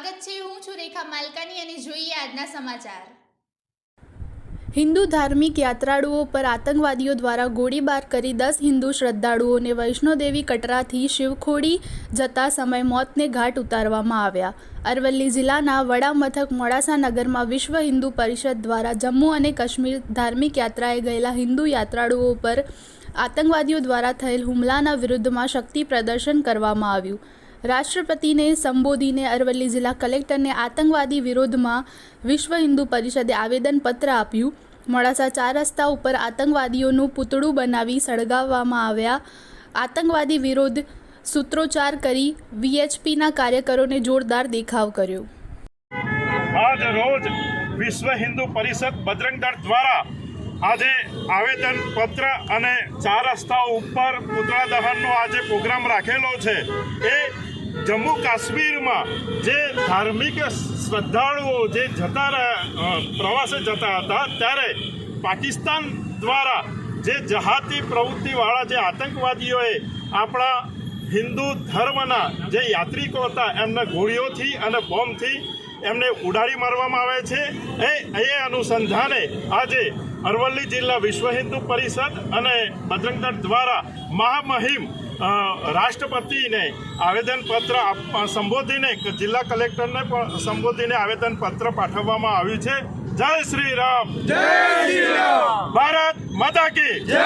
સ્વાગત છે। હું છું રેખા માલકાની અને જોઈએ આજના સમાચાર। હિન્દુ ધાર્મિક યાત્રાળુઓ પર આતંકવાદીઓ દ્વારા ગોળીબાર કરી 10 હિન્દુ શ્રદ્ધાળુઓને વૈષ્ણોદેવી કટરાથી શિવખોડી જતા સમયે મોતને ઘાટ ઉતારવામાં આવ્યા। અરવલ્લી જિલ્લાના વડા મથક મોડાસા નગરમાં વિશ્વ હિન્દુ પરિષદ દ્વારા જમ્મુ અને કાશ્મીર ધાર્મિક યાત્રાએ ગયેલા હિન્દુ યાત્રાળુઓ પર આતંકવાદીઓ દ્વારા થયેલ હુમલાના વિરુદ્ધમાં શક્તિ પ્રદર્શન કરવામાં આવ્યું। રાષ્ટ્રપતિને સંબોધીને અરવલ્લી જિલ્લા કલેક્ટરને આતંકવાદી વિરોધમાં વિશ્વ હિન્દુ પરિષદે આવેદનપત્ર આપ્યું। મોડાસા 4 રસ્તા ઉપર આતંકવાદીઓનું પૂતળું બનાવી સળગાવવામાં આવ્યા। આતંકવાદી વિરોધ સૂત્રોચ્ચાર કરી વીએચપીના કાર્યકરોને જોરદાર દેખાવ કર્યો। આજ રોજ વિશ્વ હિન્દુ પરિષદ બજરંગ દળ દ્વારા આજે આવેદન પત્ર અને 4 રસ્તાઓ ઉપર પૂતળા દહનનો આજે પ્રોગ્રામ રાખેલો છે। એ જમ્મુ કાશ્મીરમાં જે ધાર્મિક શ્રદ્ધાળુઓ જે પ્રવાસે જતા હતા ત્યારે પાકિસ્તાન દ્વારા જે જહાદી પ્રવૃત્તિવાળા જે આતંકવાદીઓએ આપણા હિન્દુ ધર્મના જે યાત્રિકો હતા એમને ગોળીઓથી અને બોમ્બથી એમને ઉડાડી મારવામાં આવે છે। એ અનુસંધાને આજે અરવલ્લી જિલ્લા વિશ્વ હિન્દુ પરિષદ અને બજરંગ દળ દ્વારા મહામહિમ રાષ્ટ્રપતિને આવેદનપત્ર સંબોધીને જિલ્લા કલેક્ટરને પણ સંબોધીને આવેદનપત્ર પાઠવવામાં આવ્યું છે। જય શ્રી રામ, જય શ્રી રામ, ભારત માતા કી જય।